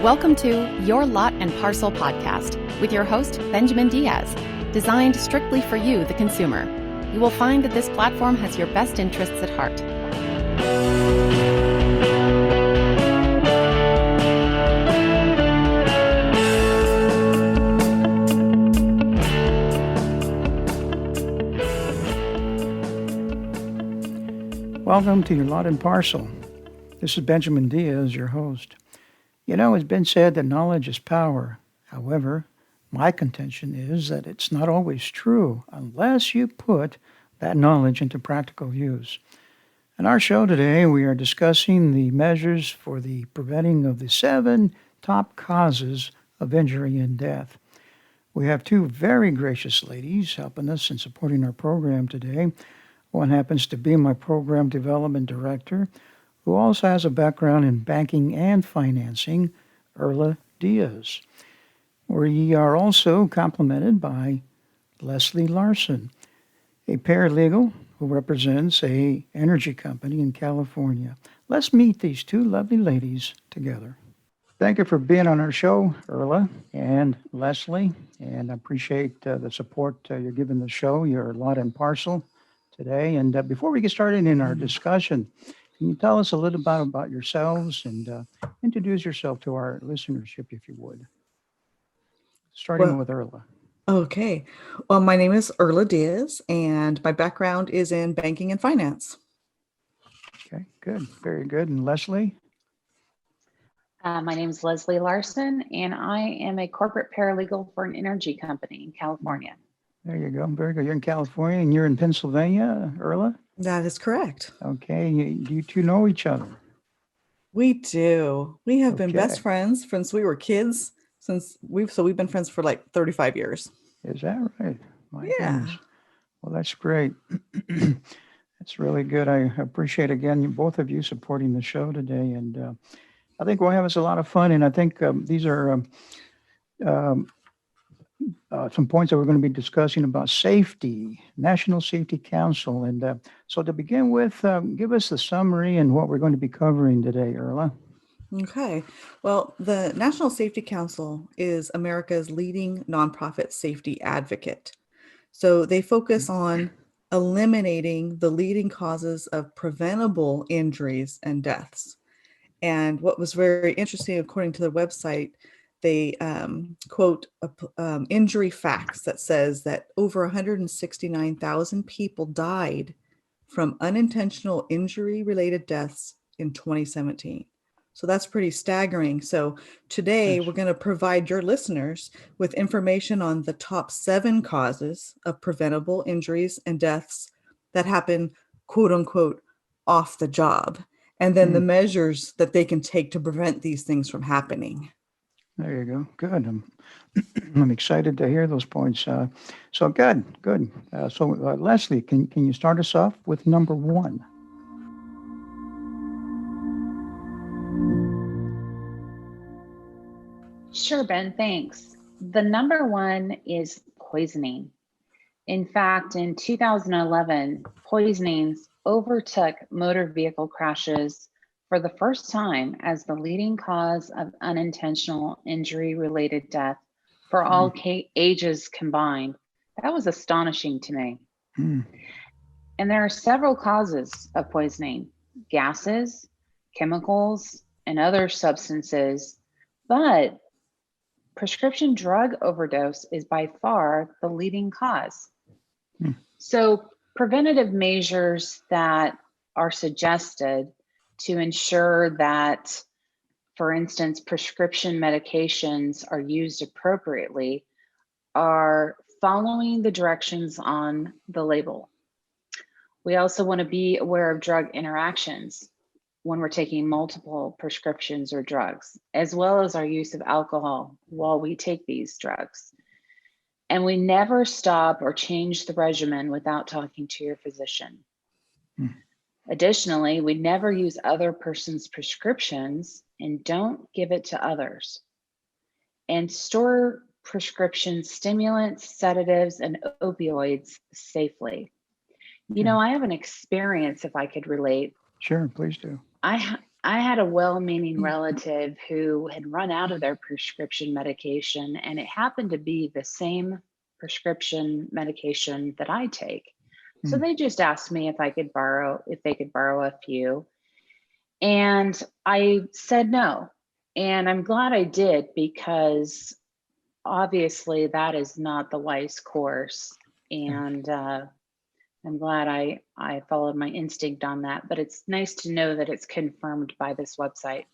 Welcome to Your Lot and Parcel podcast with your host, Benjamin Diaz, designed strictly for you, the consumer. You will find that this platform has your best interests at heart. Welcome to Your Lot and Parcel. This is Benjamin Diaz, your host. You know, it's been said that knowledge is power. However, my contention is that it's not always true unless you put that knowledge into practical use. In our show today, we are discussing the measures for the preventing of the 7 top causes of injury and death. We have 2 very gracious ladies helping us and supporting our program today. One happens to be my program development director, who also has a background in banking and financing, EARLA DIAZ. We are also complemented by Leslie LARSON, a paralegal who represents an energy company in California. Let's meet these 2 lovely ladies together. Thank you for being on our show, EARLA and Leslie, and I appreciate the support you're giving the show, Your Lot and Parcel, today. And before we get started in our discussion, can you tell us a little bit about yourselves and introduce yourself to our listenership, if you would? Starting with EARLA. Okay. Well, my name is EARLA Diaz, and my background is in banking and finance. Okay, good. Very good. And Leslie? My name is Leslie LARSON, and I am a corporate paralegal for an energy company in California. There you go. Very good. You're in California and you're in Pennsylvania, EARLA? That is correct. Okay. You 2 know each other? We do. We have been best friends since we were kids. We've been friends for like 35 years. Is that right? My Yeah. goodness. Well, that's great. That's really good. I appreciate, again, both of you supporting the show today. And I think we'll have us a lot of fun. And I think these are some points that we're going to be discussing about safety, National Safety Council. And so to begin with, give us the summary and what we're going to be covering today, EARLA. Okay. Well, the National Safety Council is America's leading nonprofit safety advocate. So they focus on eliminating the leading causes of preventable injuries and deaths. And what was very interesting, according to the website, they quote injury facts that says that over 169,000 people died from unintentional injury-related deaths in 2017. So that's pretty staggering. So today we're going to provide your listeners with information on the top 7 causes of preventable injuries and deaths that happen, quote unquote, off the job, and then the measures that they can take to prevent these things from happening. There you go. Good. I'm excited to hear those points. So good. So Leslie, can you start us off with number 1? Sure, Ben, thanks. The number 1 is poisoning. In fact, in 2011, poisonings overtook motor vehicle crashes for the first time as the leading cause of unintentional injury-related death for all ages combined. That was astonishing to me. And there are several causes of poisoning: gases, chemicals, and other substances, but prescription drug overdose is by far the leading cause. So preventative measures that are suggested to ensure that, for instance, prescription medications are used appropriately are following the directions on the label. We also want to be aware of drug interactions when we're taking multiple prescriptions or drugs, as well as our use of alcohol while we take these drugs. And we never stop or change the regimen without talking to your physician. Additionally, we never use other person's prescriptions and don't give it to others. And store prescription stimulants, sedatives, and opioids safely. You know, I have an experience, if I could relate. Sure, please do. I I had a well-meaning relative who had run out of their prescription medication, and it happened to be the same prescription medication that I take. So Hmm. they just asked me if they could borrow a few. And I said no. And I'm glad I did, because obviously that is not the wise course. Yeah, And I'm glad I followed my instinct on that. But it's nice to know that it's confirmed by this website.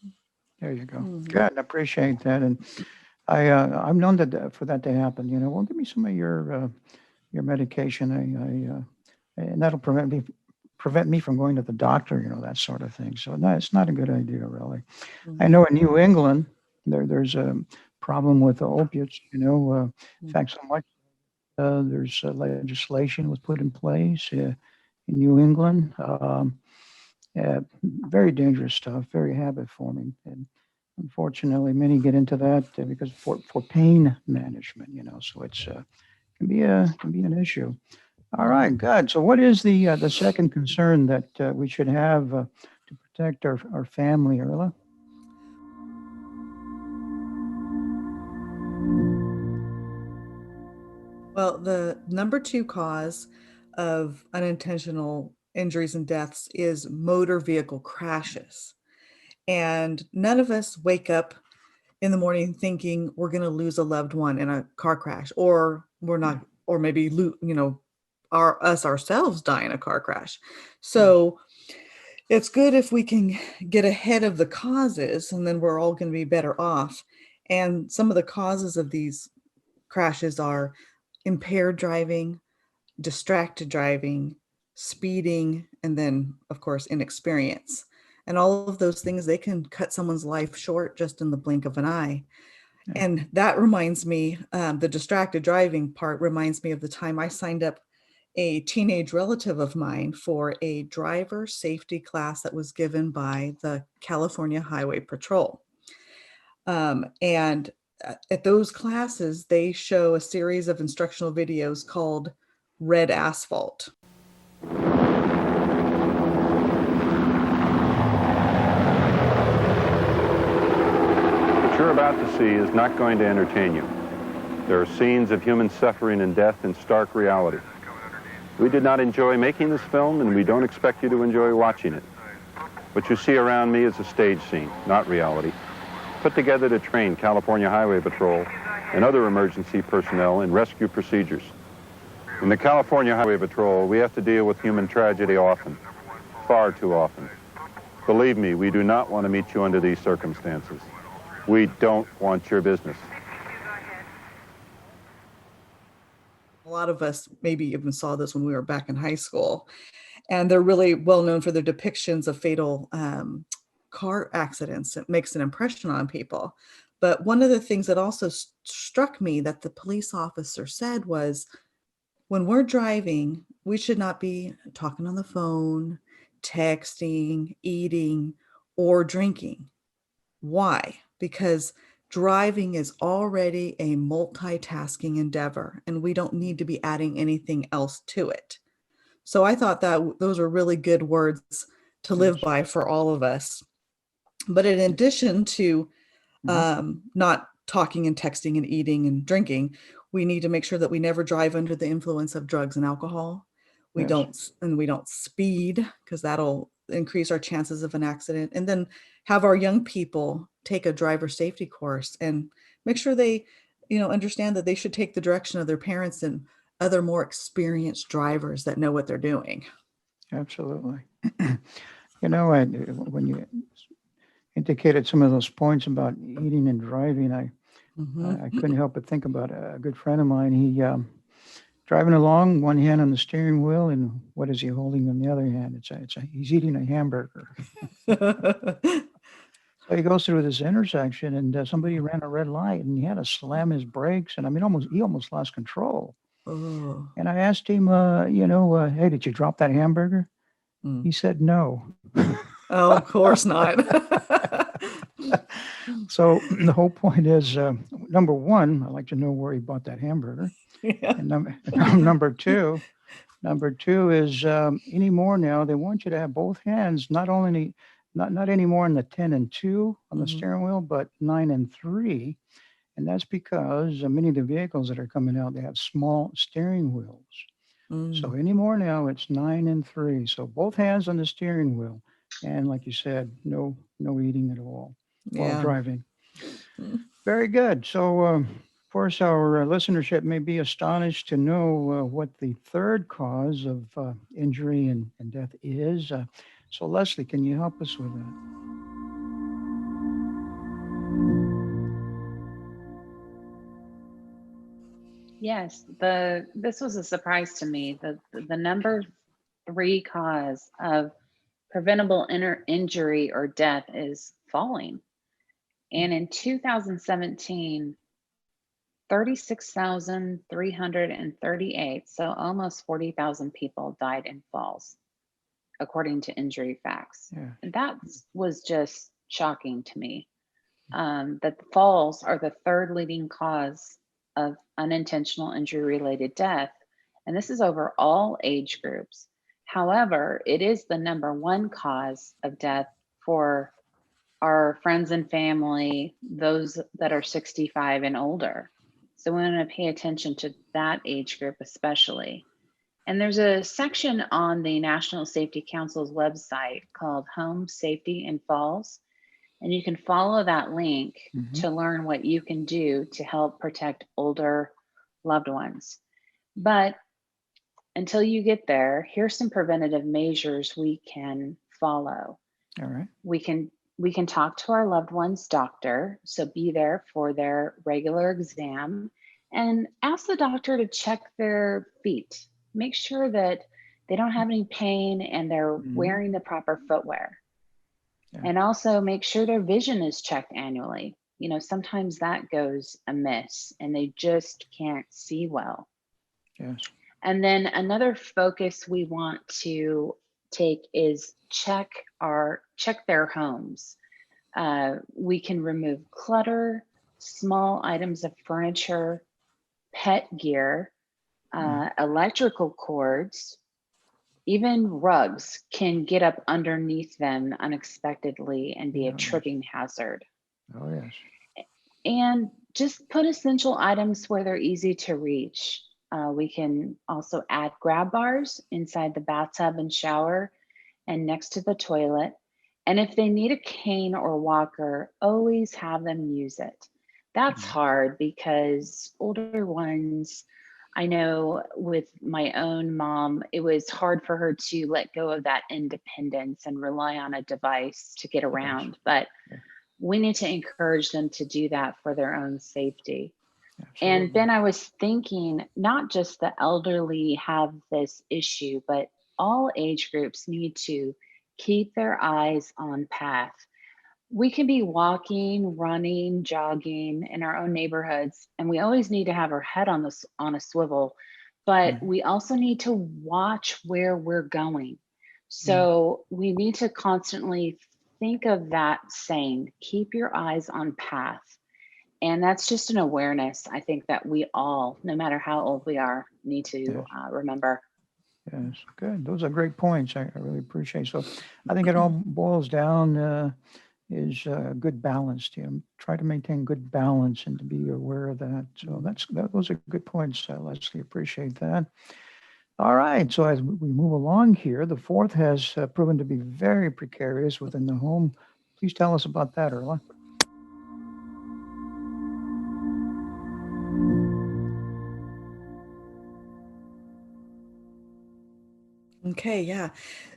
there you go. Mhm. Good. I appreciate that. And I've known that for that to happen. Well, give me some of your medication. And that'll prevent me from going to the doctor. That sort of thing. So no, it's not a good idea, really. I know in New England there's a problem with the opiates. In fact, so much there's legislation was put in place in New England. Very dangerous stuff, very habit forming, and unfortunately, many get into that because for pain management. So it's can be an issue. All right, good. So, what is the second concern that we should have to protect our family, Erla? Well, the number two cause of unintentional injuries and deaths is motor vehicle crashes. And none of us wake up in the morning thinking we're going to lose a loved one in a car crash, or we're not, or maybe, us ourselves die in a car crash. So it's good if we can get ahead of the causes, and then we're all going to be better off. And some of the causes of these crashes are impaired driving, distracted driving, speeding, and then, of course, inexperience. And all of those things, they can cut someone's life short just in the blink of an eye. Yeah. And that reminds me, the distracted driving part reminds me of the time I signed up a teenage relative of mine for a driver safety class that was given by the California Highway Patrol. And at those classes, they show a series of instructional videos called Red Asphalt. What you're about to see is not going to entertain you. There are scenes of human suffering and death in stark reality. We did not enjoy making this film, and we don't expect you to enjoy watching it. What you see around me is a stage scene, not reality, put together to train California Highway Patrol and other emergency personnel in rescue procedures. In the California Highway Patrol, we have to deal with human tragedy often, far too often. Believe me, we do not want to meet you under these circumstances. We don't want your business. A lot of us maybe even saw this when we were back in high school, and they're really well known for their depictions of fatal car accidents. It makes an impression on people. But one of the things that also struck me that the police officer said was, when we're driving, we should not be talking on the phone, texting, eating, or drinking. Why? Because driving is already a multitasking endeavor, and we don't need to be adding anything else to it. So I thought that those are really good words to live by for all of us. But in addition to not talking and texting and eating and drinking, we need to make sure that we never drive under the influence of drugs and alcohol. We Yes. don't speed, because that'll increase our chances of an accident. And then have our young people take a driver safety course and make sure they, understand that they should take the direction of their parents and other more experienced drivers that know what they're doing. Absolutely. When you indicated some of those points about eating and driving, I couldn't help but think about a good friend of mine. He driving along, one hand on the steering wheel, and what is he holding in the other hand? He's eating a hamburger. So he goes through this intersection, and somebody ran a red light, and he had to slam his brakes, and I mean, he almost lost control. Oh. And I asked him, hey, did you drop that hamburger? He said no. Oh, of course not. So the whole point is, number one, I'd like to know where he bought that hamburger. Yeah. And number two is anymore now, they want you to have both hands, not only not any more in the 10 and 2 on the Mhm. steering wheel, but 9 and 3. And that's because many of the vehicles that are coming out, they have small steering wheels. So Mm. anymore now, it's 9 and 3. So both hands on the steering wheel. And like you said, no eating at all while Yeah. driving. Mm. Very good. So, of course, our listenership may be astonished to know what the third cause of injury and death is. So, Leslie, can you help us with that? Yes, this was a surprise to me. The number three cause of preventable injury or death is falling. And in 2017, 36,338, so almost 40,000 people died in falls, according to Injury Facts. Yeah. And that was just shocking to me, that the falls are the third leading cause of unintentional injury related death. And this is over all age groups. However, it is the number one cause of death for our friends and family, those that are 65 and older. So we want to pay attention to that age group especially. And there's a section on the National Safety Council's website called Home Safety in Falls. And you can follow that link Mm-hmm. to learn what you can do to help protect older loved ones. But until you get there, here's some preventative measures we can follow. All right. We can talk to our loved one's doctor, so be there for their regular exam and ask the doctor to check their feet. Make sure that they don't have any pain and they're Mm-hmm. wearing the proper footwear. Yeah. And also make sure their vision is checked annually. You know, sometimes that goes amiss and they just can't see well. Yes. And then another focus we want to take is check their homes. We can remove clutter, small items of furniture, pet gear, electrical cords, even rugs can get up underneath them unexpectedly and be a Oh, yes. tripping hazard. Oh, yes. And just put essential items where they're easy to reach. We can also add grab bars inside the bathtub and shower and next to the toilet. And if they need a cane or walker, always have them use it. That's hard because older ones, I know with my own mom, it was hard for her to let go of that independence and rely on a device to get around. But we need to encourage them to do that for their own safety. Absolutely. And Ben, I was thinking not just the elderly have this issue, but all age groups need to keep their eyes on path. We can be walking, running, jogging in our own neighborhoods, and we always need to have our head on a swivel, but we also need to watch where we're going. So we need to constantly think of that saying, keep your eyes on path. And that's just an awareness, I think, that we all, no matter how old we are, need to remember. Yes, good. Those are great points. I really appreciate. So I think it all boils down is good balance. Try to maintain good balance and to be aware of that. So those are good points, Leslie. Appreciate that. All right. So as we move along here, the fourth has proven to be very precarious within the home. Please tell us about that, Erla. Okay, yeah.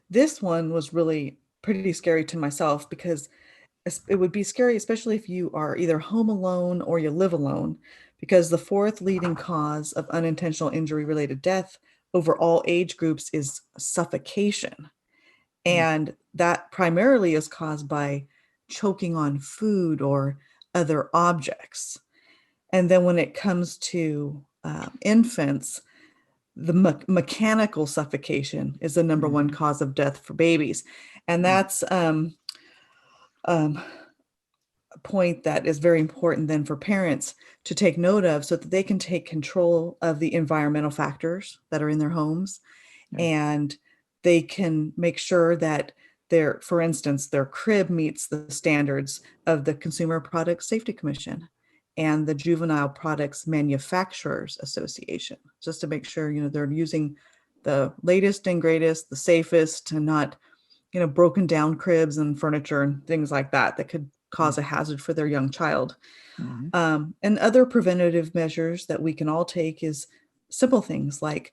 This one was really pretty scary to myself because it would be scary, especially if you are either home alone or you live alone, because the fourth leading cause of unintentional injury related death over all age groups is suffocation. And that primarily is caused by choking on food or other objects. And then when it comes to infants, the mechanical suffocation is the number one cause of death for babies. And that's a point that is very important then for parents to take note of so that they can take control of the environmental factors that are in their homes. And they can make sure that for instance, their crib meets the standards of the Consumer Product Safety Commission and the Juvenile Products Manufacturers Association, just to make sure, they're using the latest and greatest, the safest, and not, broken down cribs and furniture and things like that could cause a hazard for their young child. And other preventative measures that we can all take is simple things like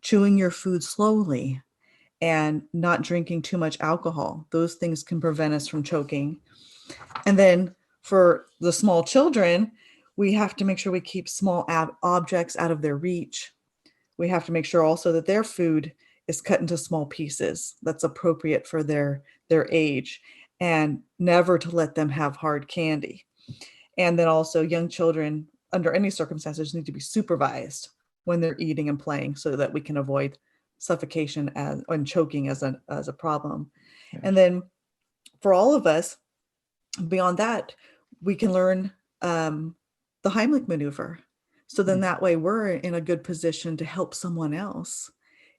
chewing your food slowly and not drinking too much alcohol. Those things can prevent us from choking. And then for the small children, we have to make sure we keep small objects out of their reach. We have to make sure also that their food is cut into small pieces that's appropriate for their age, and never to let them have hard candy. And then also young children under any circumstances need to be supervised when they're eating and playing so that we can avoid suffocation and choking as a problem. Yes. And then for all of us, beyond that, we can learn the Heimlich maneuver. So then that way we're in a good position to help someone else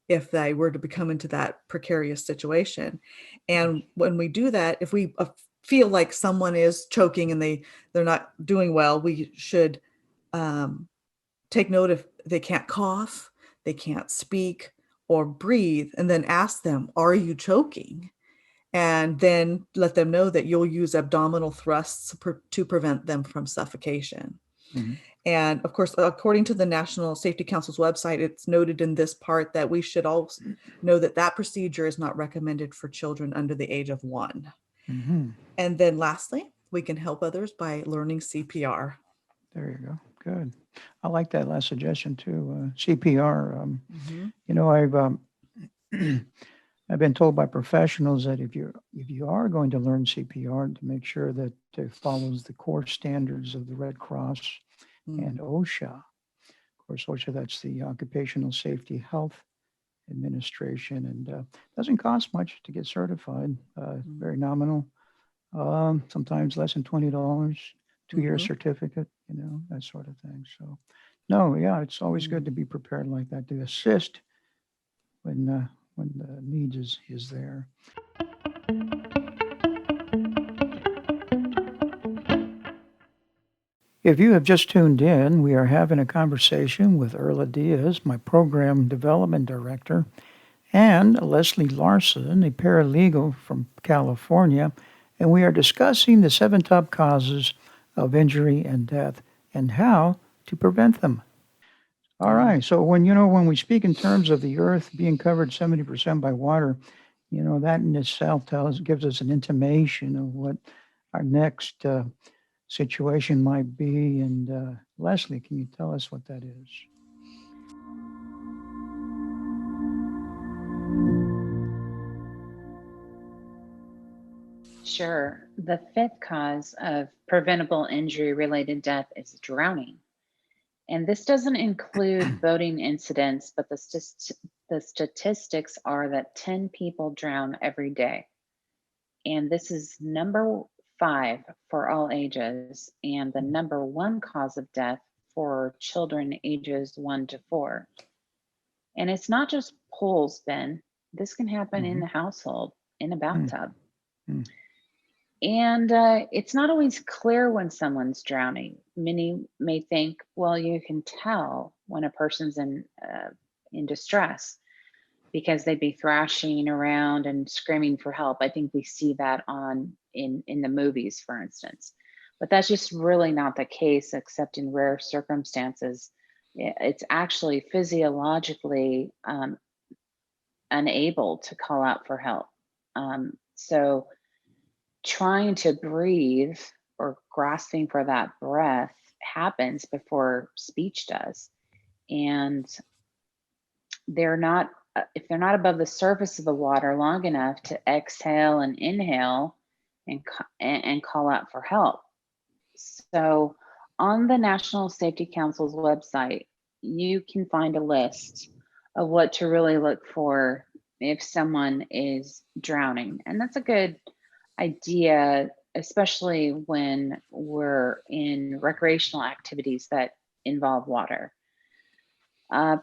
if they were to become into that precarious situation. And when we do that, if we feel like someone is choking and they're not doing well, we should take note if they can't cough, they can't speak or breathe, and then ask them, are you choking? And then let them know that you'll use abdominal thrusts to prevent them from suffocation. And of course, according to the National Safety Council's website, it's noted in this part that we should all know that procedure is not recommended for children under the age of 1. And then lastly, we can help others by learning CPR. There you go. Good. I like that last suggestion too. CPR. I've been told by professionals that if you are going to learn CPR, to make sure that it follows the core standards of the Red Cross and OSHA. Of course, OSHA, that's the Occupational Safety Health Administration, and doesn't cost much to get certified. Very nominal. Sometimes less than $20, 2-year certificate, that sort of thing. So, no, yeah, it's always good to be prepared like that to assist when the need is there. If you have just tuned in, we are having a conversation with EARLA DIAZ, my Program Development Director, and Leslie LARSON, a paralegal from California, and we are discussing the 7 top causes of injury and death and how to prevent them. All right, so when we speak in terms of the earth being covered 70% by water, that in itself gives us an intimation of what our next situation might be. And Leslie, can you tell us what that is? Sure. The 5th cause of preventable injury-related death is drowning. And this doesn't include boating incidents, but the statistics are that 10 people drown every day. And this is number 5 for all ages, and the number 1 cause of death for children ages 1 to 4. And it's not just pools, Ben. This can happen in the household, in a bathtub. And it's not always clear when someone's drowning. Many may think, well, you can tell when a person's in distress because they'd be thrashing around and screaming for help. I think we see that in the movies, for instance. But that's just really not the case, except in rare circumstances. It's actually physiologically unable to call out for help. So trying to breathe or grasping for that breath happens before speech does. And if they're not above the surface of the water long enough to exhale and inhale and call out for help. So on the National Safety Council's website, you can find a list of what to really look for if someone is drowning. And that's a good idea, especially when we're in recreational activities that involve water.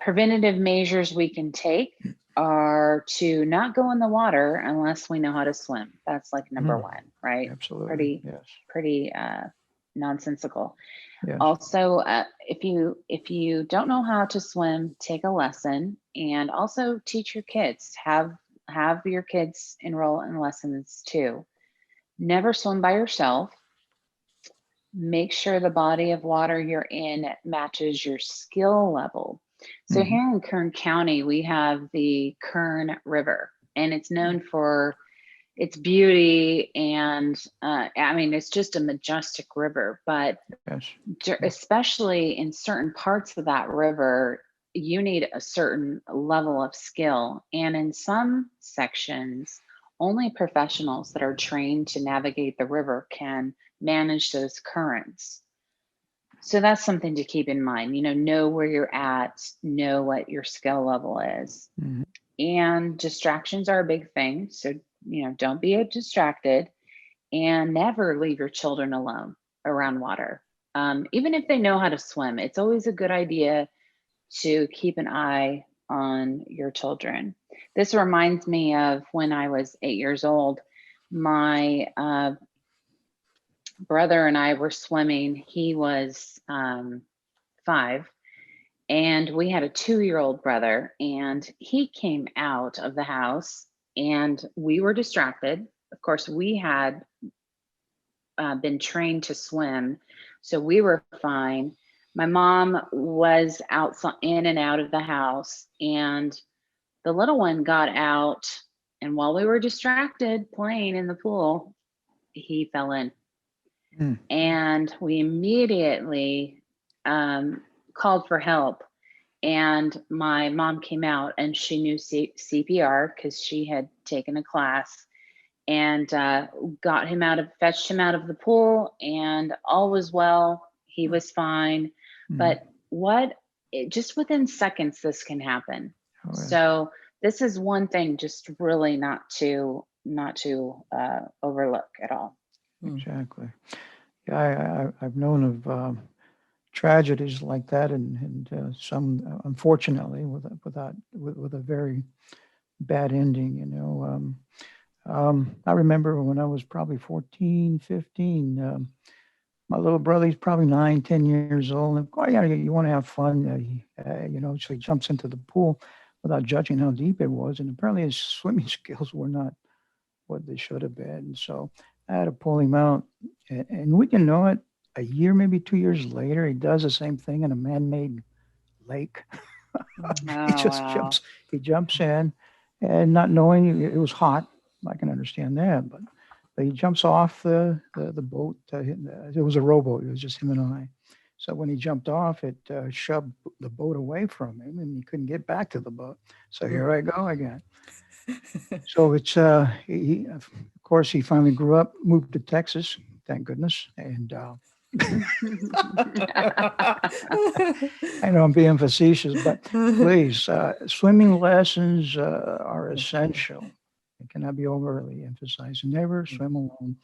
Preventative measures we can take are to not go in the water unless we know how to swim. That's like number one, right? Absolutely. Pretty nonsensical. Yes. Also, if you don't know how to swim, take a lesson, and also teach your kids. Have your kids enroll in lessons too. Never swim by yourself. Make sure the body of water you're in matches your skill level. So here in Kern County, we have the Kern River, and it's known for its beauty, and I mean, it's just a majestic river, but especially in certain parts of that river, you need a certain level of skill. And in some sections, only professionals that are trained to navigate the river can manage those currents. So that's something to keep in mind. Know where you're at, know what your skill level is. And distractions are a big thing. So, don't be distracted, and never leave your children alone around water. Even if they know how to swim, it's always a good idea to keep an eye on your children. This reminds me of when I was 8 years old. My brother and I were swimming. He was 5, and we had a 2-year-old brother, and he came out of the house, and we were distracted. Of course, we had been trained to swim, so we were fine. My mom was outside, in and out of the house, and the little one got out, and while we were distracted playing in the pool, he fell in. And we immediately called for help. And my mom came out, and she knew CPR because she had taken a class, and fetched him out of the pool, and all was well. He was fine. But just within seconds, this can happen. So this is one thing, just really not to overlook at all. Exactly. Yeah, I've known of tragedies like that, and some, unfortunately, with a very bad ending. I remember when I was probably 14, 15. My little brother, he's probably 9, 10 years old. And you want to have fun, so he jumps into the pool without judging how deep it was. And apparently his swimming skills were not what they should have been. And so I had to pull him out. And we can know it, a year, maybe 2 years later, he does the same thing in a man-made lake. He jumps in, and not knowing it was hot. I can understand that, but he jumps off the boat. It was a rowboat. It was just him and I. So when he jumped off, it shoved the boat away from him, and he couldn't get back to the boat. So here I go again. So it's he, of course, he finally grew up, moved to Texas, thank goodness, and I know I'm being facetious, but please, swimming lessons are essential. It cannot be overly emphasized. Never swim alone,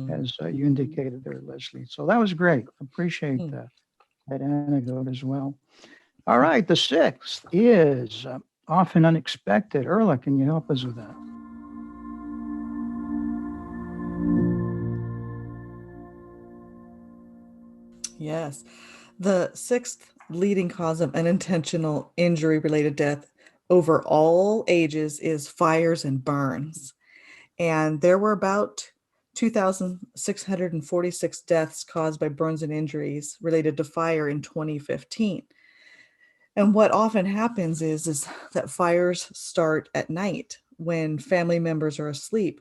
as you indicated there, Leslie. So that was great. Appreciate that anecdote as well. All right, the 6th is often unexpected. EARLA, can you help us with that? Yes. The 6th leading cause of unintentional injury-related death over all ages is fires and burns. And there were about 2,646 deaths caused by burns and injuries related to fire in 2015. And what often happens is that fires start at night when family members are asleep.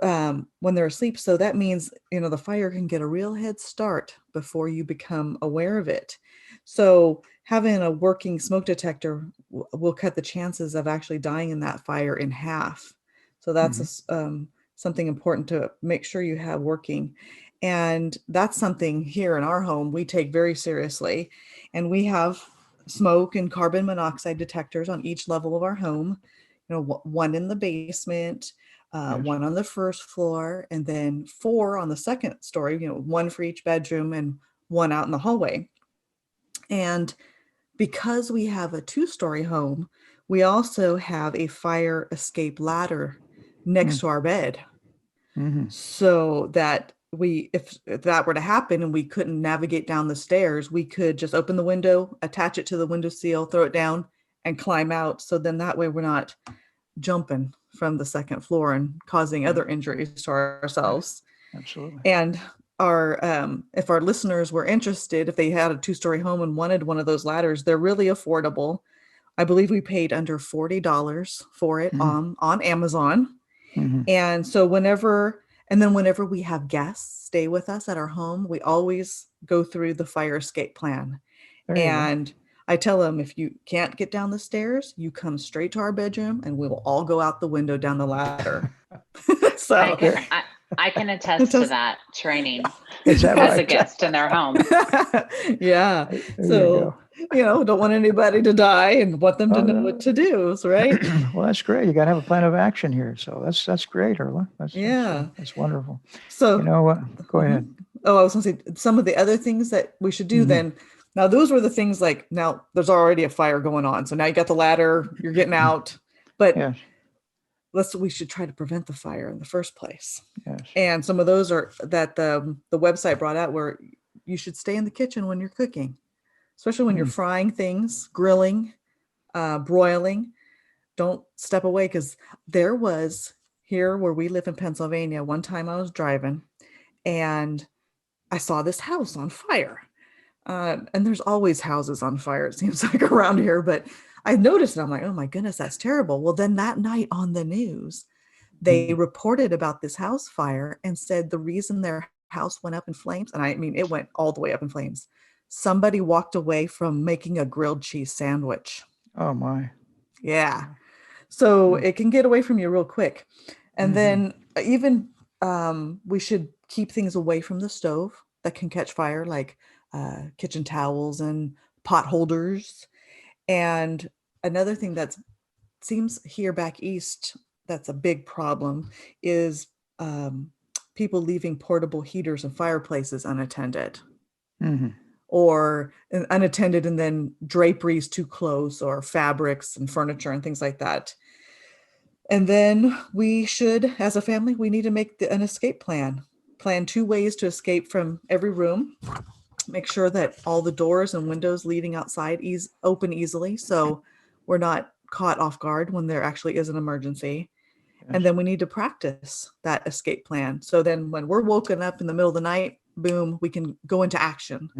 When they're asleep. So that means, the fire can get a real head start before you become aware of it. So having a working smoke detector will cut the chances of actually dying in that fire in half. So that's something important to make sure you have working. And that's something here in our home we take very seriously. And we have smoke and carbon monoxide detectors on each level of our home, one in the basement, one on the first floor, and then 4 on the second story, one for each bedroom and one out in the hallway. And because we have a 2-story home, We also have a fire escape ladder next to our bed, so that if that were to happen and we couldn't navigate down the stairs, we could just open the window, attach it to the window seal, throw it down, and climb out. So then that way we're not jumping from the second floor and causing other injuries to ourselves. Absolutely. And if our listeners were interested, if they had a 2-story home and wanted one of those ladders, they're really affordable. I believe we paid under $40 for it on Amazon. And so whenever we have guests stay with us at our home, we always go through the fire escape plan. And I tell them, if you can't get down the stairs, you come straight to our bedroom and we will all go out the window down the ladder. So I can attest to that training Is that as right? a guest in their home. Yeah. There So, don't want anybody to die and want them to know what to do, right? Well, that's great. You got to have a plan of action here. So that's great, EARLA. That's wonderful. So, go ahead. Oh, I was going to say some of the other things that we should do then. Now, those were the things like, now there's already a fire going on. So now you got the ladder, you're getting out, but we should try to prevent the fire in the first place. Yes. And some of those are that the website brought out, where you should stay in the kitchen when you're cooking, especially when you're frying things, grilling, broiling. Don't step away, because there was, here where we live in Pennsylvania, one time I was driving and I saw this house on fire. And there's always houses on fire, it seems like, around here, but I noticed it. I'm like, oh my goodness, that's terrible. Well, then that night on the news, they reported about this house fire and said the reason their house went up in flames, and I mean, it went all the way up in flames. Somebody walked away from making a grilled cheese sandwich. Oh my. Yeah. So it can get away from you real quick. And then even we should keep things away from the stove that can catch fire, like kitchen towels and pot holders. And another thing that seems here back east, that's a big problem, is people leaving portable heaters and fireplaces unattended. Or unattended, and then draperies too close, or fabrics and furniture and things like that. And then we should, as a family, we need to make an escape plan. Plan 2 ways to escape from every room. Make sure that all the doors and windows leading outside open easily, so we're not caught off guard when there actually is an emergency. And then we need to practice that escape plan. So then when we're woken up in the middle of the night, boom, we can go into action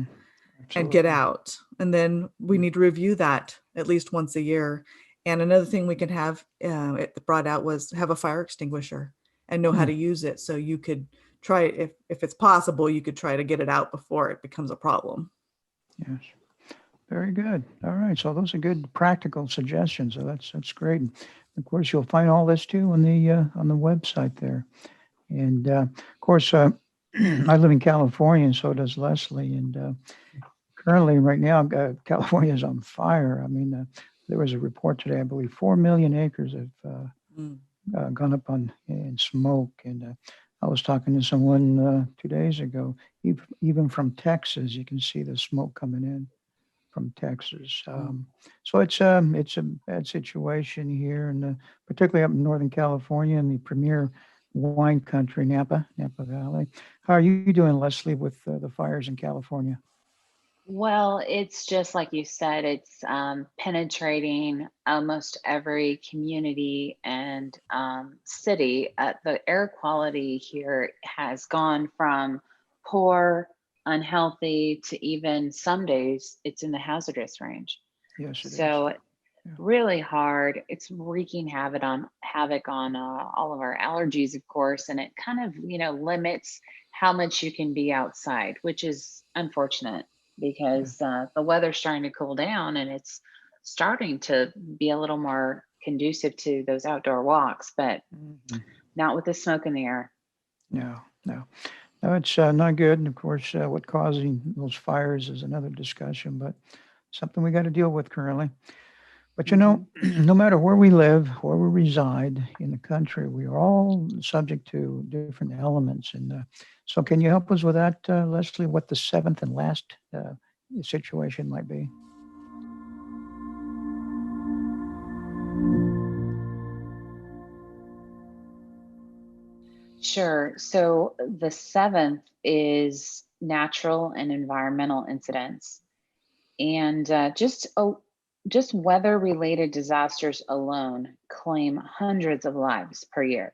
and get out. And then we need to review that at least once a year. And another thing we can have, it brought out, was have a fire extinguisher and know how to use it. So you could try, if it's possible, you could try to get it out before it becomes a problem. Yes. Very good. All right. So those are good practical suggestions. So that's great. And of course, you'll find all this too on the website there. And of course, I live in California, and so does Leslie. And currently, right now, California is on fire. I mean, there was a report today, I believe 4 million acres have gone up in smoke. And I was talking to someone 2 days ago, even from Texas, you can see the smoke coming in from Texas. So it's a bad situation here, and particularly up in Northern California, in the premier wine country, Napa Valley. How are you doing, Leslie, with the fires in California? Well, it's just like you said, it's penetrating almost every community and city. The air quality here has gone from poor, unhealthy, to even some days it's in the hazardous range. Yes, it So is. really hard. It's wreaking havoc on all of our allergies, of course, and it kind of limits how much you can be outside, which is unfortunate, because the weather's starting to cool down and it's starting to be a little more conducive to those outdoor walks, but not with the smoke in the air. No, it's not good. And of course, what causing those fires is another discussion, but something we got to deal with currently. But no matter where we live, where we reside in the country, we are all subject to different elements. And so can you help us with that, Leslie, what the seventh and last situation might be? Sure. So the seventh is natural and environmental incidents. And just weather-related disasters alone claim hundreds of lives per year.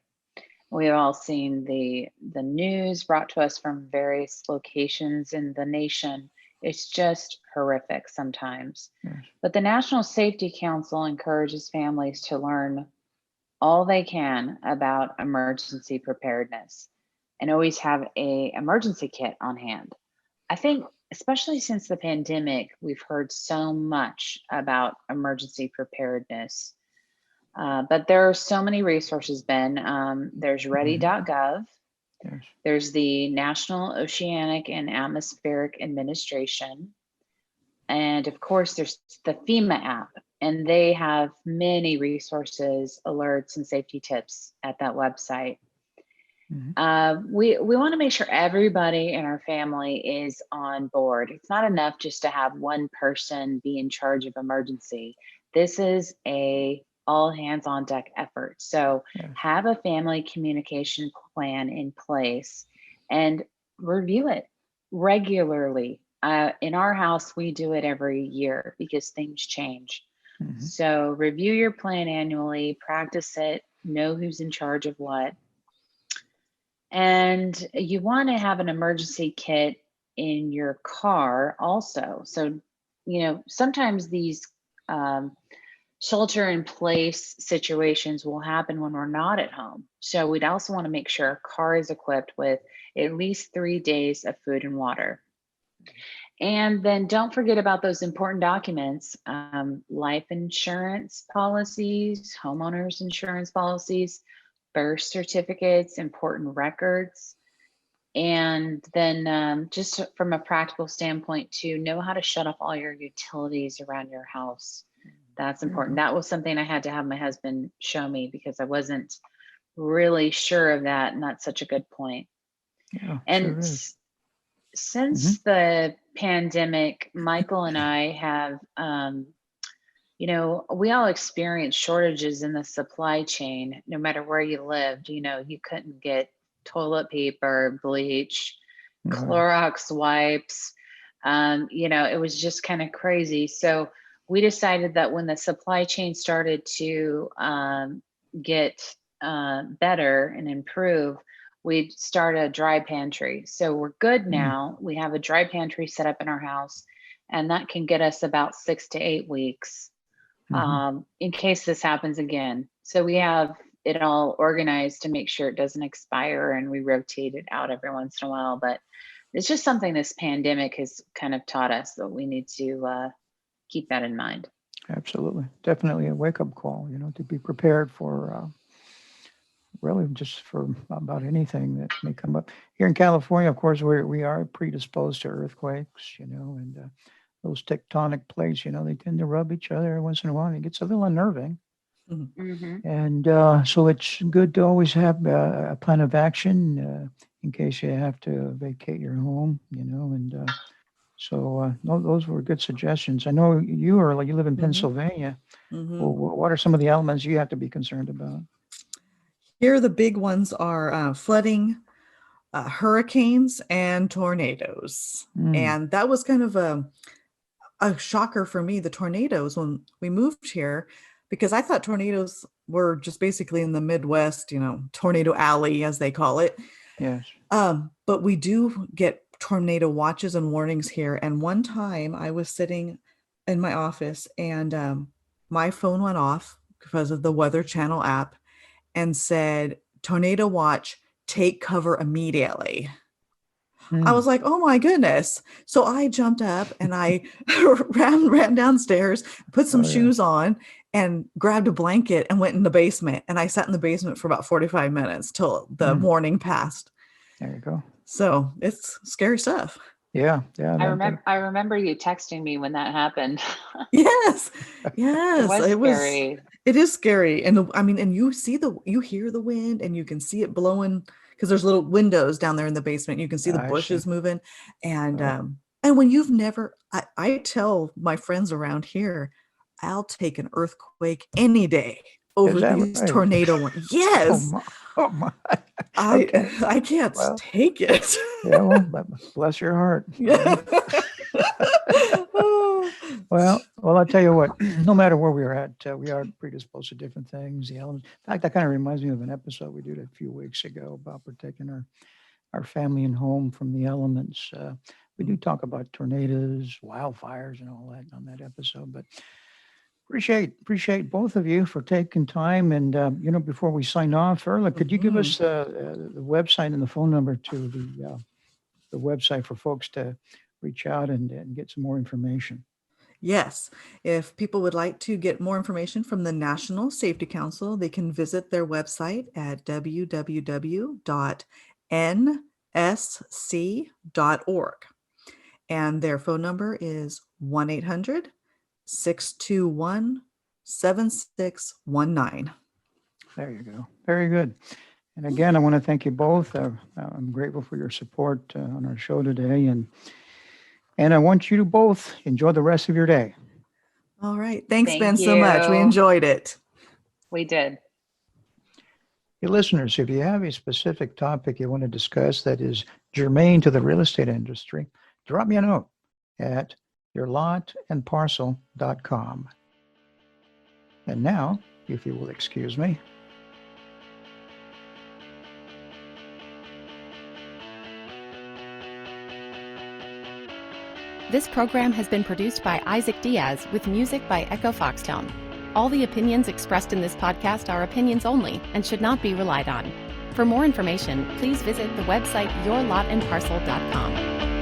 We've all seen the news brought to us from various locations in the nation. It's just horrific sometimes. Yes. But the National Safety Council encourages families to learn all they can about emergency preparedness and always have a emergency kit on hand. I think especially since the pandemic, we've heard so much about emergency preparedness. But there are so many resources, Ben. There's ready.gov. Yes. There's the National Oceanic and Atmospheric Administration. And of course, there's the FEMA app, and they have many resources, alerts, and safety tips at that website. We want to make sure everybody in our family is on board. It's not enough just to have one person be in charge of emergency. This is a all hands on deck effort. So have a family communication plan in place and review it regularly. In our house, we do it every year because things change. So review your plan annually, practice it, know who's in charge of what. And you want to have an emergency kit in your car also. So, sometimes these shelter in place situations will happen when we're not at home. So we'd also want to make sure our car is equipped with at least 3 days of food and water. And then don't forget about those important documents, life insurance policies, homeowners insurance policies, birth certificates, important records. And then just from a practical standpoint, to know how to shut off all your utilities around your house. That's important. That was something I had to have my husband show me because I wasn't really sure of that. And that's such a good point. Yeah, and sure since the pandemic, Michael and I have, we all experienced shortages in the supply chain, no matter where you lived. You couldn't get toilet paper, bleach, Clorox wipes. It was just kind of crazy. So we decided that when the supply chain started to get better and improve, we'd start a dry pantry. So we're good now. We have a dry pantry set up in our house, and that can get us about 6 to 8 weeks in case this happens again. So we have it all organized to make sure it doesn't expire, and we rotate it out every once in a while. But it's just something this pandemic has kind of taught us that we need to keep that in mind. Absolutely. Definitely a wake-up call, to be prepared for really just for about anything that may come up. Here in California, of course, we are predisposed to earthquakes, and those tectonic plates, they tend to rub each other once in a while, and it gets a little unnerving. And so it's good to always have a plan of action in case you have to vacate your home, and so those were good suggestions. I know you live in Pennsylvania. Well, what are some of the elements you have to be concerned about? Here, the big ones are flooding, hurricanes, and tornadoes. And that was kind of a shocker for me, the tornadoes, when we moved here, because I thought tornadoes were just basically in the Midwest, tornado alley, as they call it. Yes. But we do get tornado watches and warnings here. And one time I was sitting in my office and my phone went off because of the Weather Channel app and said, tornado watch, take cover immediately. I was like, oh my goodness. So I jumped up and I ran downstairs, put some shoes on and grabbed a blanket and went in the basement. And I sat in the basement for about 45 minutes till the warning passed. There you go. So it's scary stuff. Yeah. I remember you texting me when that happened. Yes. It was scary. It is scary. And and you hear the wind and you can see it blowing because there's little windows down there in the basement. You can see the bushes moving. And when you've never, I tell my friends around here, I'll take an earthquake any day over these tornado ones. Yes. Oh my. I can't Well, take it. yeah, well, bless your heart. Well, I'll tell you what, no matter where we're at, we are predisposed to different things, the elements. In fact, that kind of reminds me of an episode we did a few weeks ago about protecting our family and home from the elements. We do talk about tornadoes, wildfires, and all that on that episode, but appreciate both of you for taking time. And, before we sign off, Erla, could you give us the website and the phone number to the website for folks to reach out and get some more information? Yes. If people would like to get more information from the National Safety Council, they can visit their website at www.nsc.org. And their phone number is 1-800-621-7619. There you go. Very good. And again, I want to thank you both. I'm grateful for your support on our show today. And I want you to both enjoy the rest of your day. All right. Thanks, Thank Ben, so much. We you. enjoyed it. We did. Hey, listeners, if you have a specific topic you want to discuss that is germane to the real estate industry, drop me a note at yourlotandparcel.com. And now, if you will excuse me. This program has been produced by Isaac Diaz with music by Echo Foxtone. All the opinions expressed in this podcast are opinions only and should not be relied on. For more information, please visit the website yourlotandparcel.com.